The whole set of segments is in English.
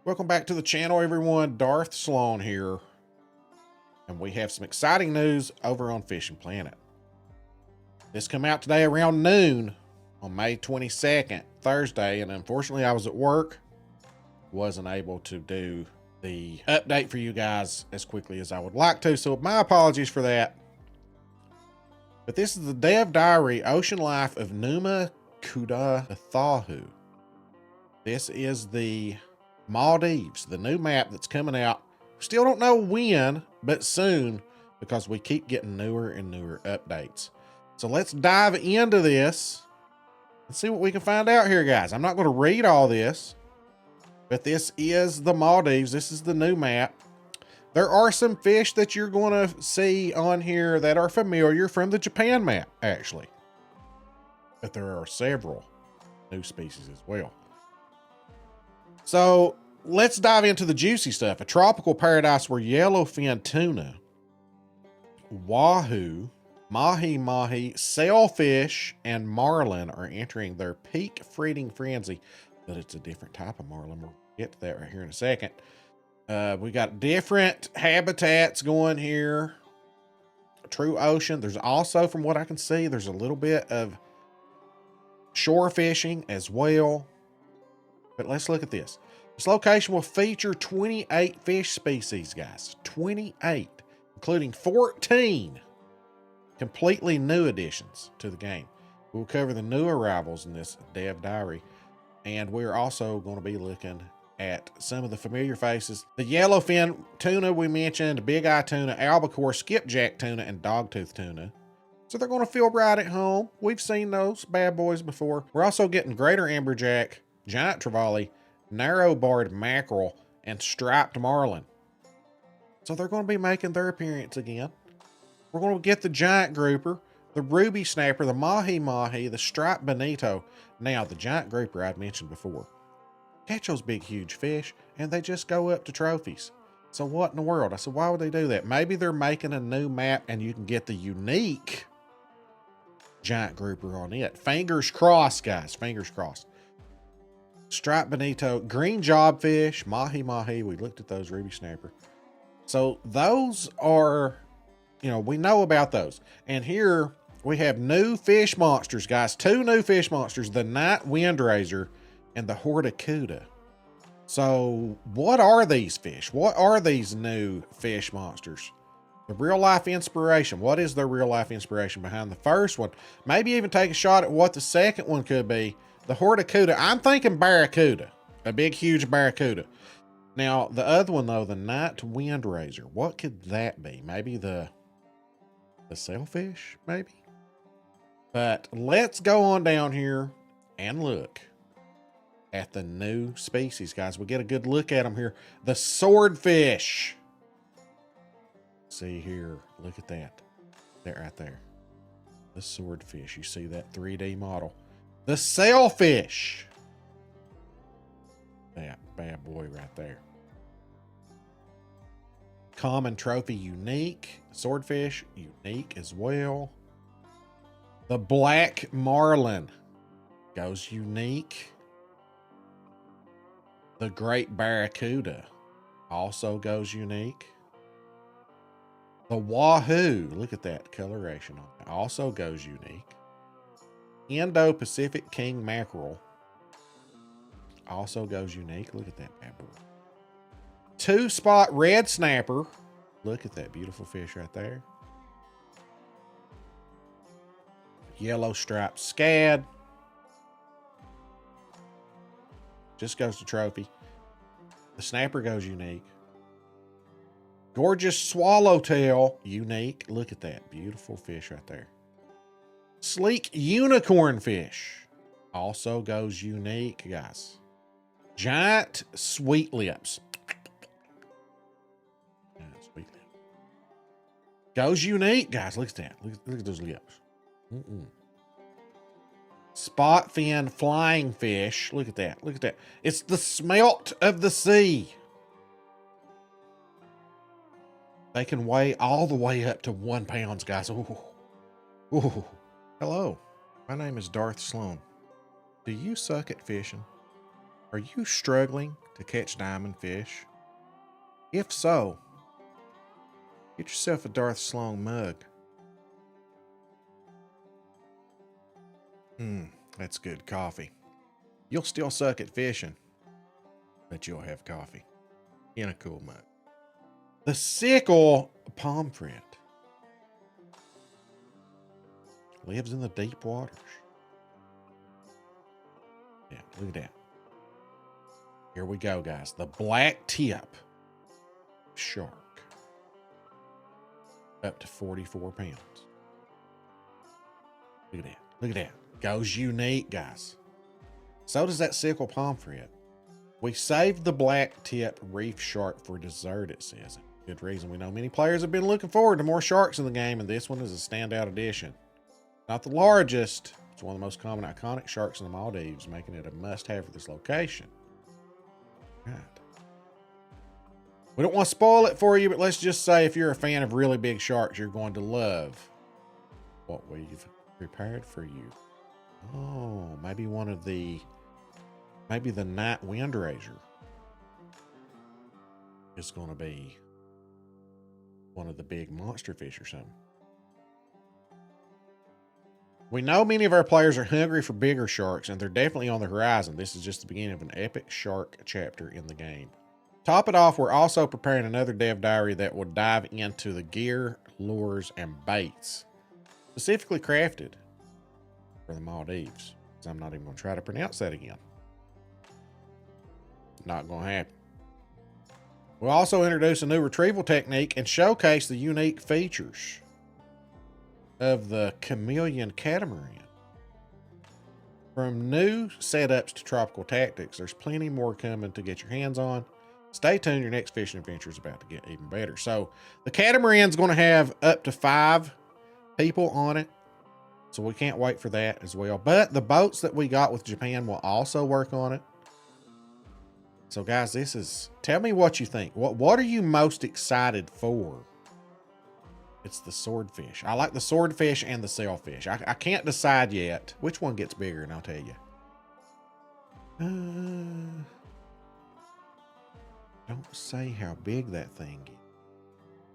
Welcome back to the channel, everyone. Darth Slone here. And we have some exciting news over on Fishing Planet. This come out today around noon on May 22nd, Thursday. And unfortunately, I was at work. Wasn't able to do the update for you guys as quickly as I would like to. So my apologies for that. But this is the Dev Diary Ocean Life of Numa Kudathahu. This is the Maldives, the new map that's coming out. Still don't know when, but soon, because we keep getting newer and newer updates. So let's dive into this and see what we can find out here, guys. I'm not going to read all this, but this is the Maldives. This is the new map. There are some fish that you're going to see on here that are familiar from the Japan map, actually. But there are several new species as well. So let's dive into the juicy stuff. A tropical paradise where yellowfin tuna, wahoo, mahi-mahi, sailfish, and marlin are entering their peak feeding frenzy. But it's a different type of marlin. We'll get to that right here in a second. We got different habitats going here. True ocean. There's also, from what I can see, there's a little bit of shore fishing as well. But let's look at this. This location will feature 28 fish species, guys. 28, including 14 completely new additions to the game. We'll cover the new arrivals in this Dev Diary. And we're also going to be looking at some of the familiar faces. The yellowfin tuna we mentioned, big eye tuna, albacore, skipjack tuna, and dogtooth tuna. So they're going to feel right at home. We've seen those bad boys before. We're also getting greater amberjack, giant trevally, narrow-barred mackerel, and striped marlin. So they're going to be making their appearance again. We're going to get the giant grouper, the ruby snapper, the mahi-mahi, the striped bonito. Now, the giant grouper I'd mentioned before. Catch those big, huge fish, and they just go up to trophies. So what in the world? I said, why would they do that? Maybe they're making a new map, and you can get the unique giant grouper on it. Fingers crossed, guys. Fingers crossed. Striped bonito, green jobfish, mahi-mahi. We looked at those, ruby snapper. So those are, we know about those. And here we have new fish monsters, guys. Two new fish monsters, the night windraiser and the horticuda. So what are these fish? What are these new fish monsters? The real life inspiration. What is the real life inspiration behind the first one? Maybe even take a shot at what the second one could be. The horticuda, I'm thinking barracuda, a big, huge barracuda. Now, the other one, though, the night windraiser, what could that be? Maybe the sailfish, maybe? But let's go on down here and look at the new species, guys. We'll get a good look at them here. The swordfish. See here, look at that. That right there. The swordfish, you see that 3D model. The sailfish. That bad boy right there. Common trophy unique. Swordfish unique as well. The black marlin goes unique. The great barracuda also goes unique. The wahoo, look at that coloration on it, also goes unique. Indo-Pacific king mackerel also goes unique. Look at that bad boy. Two-spot red snapper. Look at that beautiful fish right there. Yellow striped scad. Just goes to trophy. The snapper goes unique. Gorgeous swallowtail, unique. Look at that beautiful fish right there. Sleek unicorn fish also goes unique, guys. Giant sweet lips. Sweet lips. Goes unique, guys. Look at that. Look at those lips. Spot fin flying fish. Look at that. Look at that. It's the smelt of the sea. They can weigh all the way up to 1 pound, guys. Ooh. Ooh. Hello, my name is Darth Slone. Do you suck at fishing? Are you struggling to catch diamond fish? If so, get yourself a Darth Slone mug. That's good coffee. You'll still suck at fishing, but you'll have coffee in a cool mug. The sickle pomfret lives in the deep waters. Yeah, look at that. Here we go, guys. The black tip shark. Up to 44 pounds. Look at that. Look at that. Goes unique, guys. So does that sickle pomfret. We saved the black tip reef shark for dessert, it says. Good reason. We know many players have been looking forward to more sharks in the game, and this one is a standout addition. Not the largest. It's one of the most common iconic sharks in the Maldives, making it a must-have for this location. Right. We don't want to spoil it for you, but let's just say if you're a fan of really big sharks, you're going to love what we've prepared for you. Oh, maybe the night wind raiser is going to be one of the big monster fish or something. We know many of our players are hungry for bigger sharks, and they're definitely on the horizon. This is just the beginning of an epic shark chapter in the game. Top it off, we're also preparing another dev diary that will dive into the gear, lures, and baits specifically crafted for the Maldives. So I'm not even going to try to pronounce that again. Not going to happen. We'll also introduce a new retrieval technique and showcase the unique features of the chameleon catamaran. From new setups to tropical tactics, there's plenty more coming to get your hands on. Stay tuned, your next fishing adventure is about to get even better. So the catamaran's going to have up to 5 people on it. So we can't wait for that as well. But the boats that we got with Japan will also work on it. So guys, tell me what you think. What are you most excited for? It's the swordfish. I like the swordfish and the sailfish. I can't decide yet which one gets bigger, and I'll tell you. Don't say how big that thing is.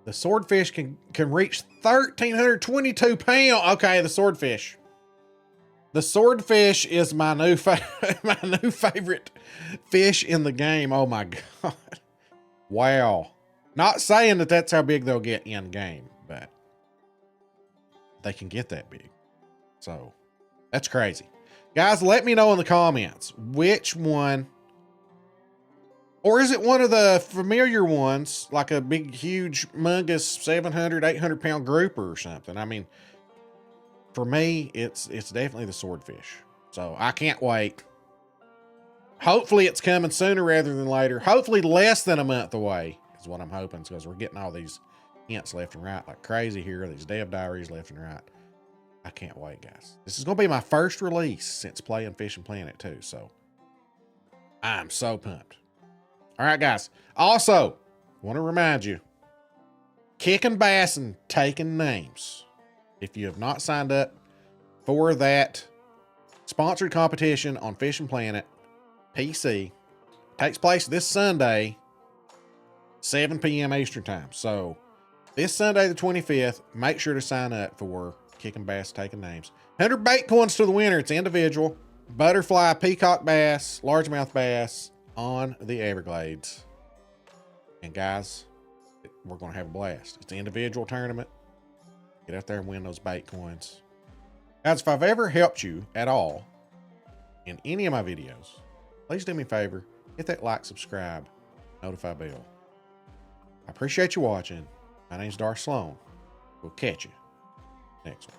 The swordfish can reach 1,322 pounds. Okay, the swordfish. The swordfish is my new favorite fish in the game. Oh my God. Wow. Not saying that that's how big they'll get in game, but they can get that big. So that's crazy. Guys, let me know in the comments which one, or is it one of the familiar ones, like a big, huge, humongous 700, 800 pound grouper or something? I mean, for me, it's definitely the swordfish. So I can't wait. Hopefully it's coming sooner rather than later. Hopefully less than a month away is what I'm hoping, because we're getting all these hints left and right like crazy here. These dev diaries left and right. I can't wait, guys. This is going to be my first release since playing Fishing Planet 2. So I'm so pumped. All right, guys. Also, want to remind you, kicking bass and taking names. If you have not signed up for that sponsored competition on Fishing Planet PC, takes place this Sunday, 7 p.m. Eastern time. So this Sunday, the 25th, make sure to sign up for kicking bass, taking names. 100 bait coins to the winner. It's individual. Butterfly, peacock bass, largemouth bass on the Everglades. And guys, we're going to have a blast. It's an individual tournament. Get out there and win those bait coins. Guys, if I've ever helped you at all in any of my videos, please do me a favor. Hit that like, subscribe, notify bell. I appreciate you watching. My name's Darth Slone. We'll catch you next one.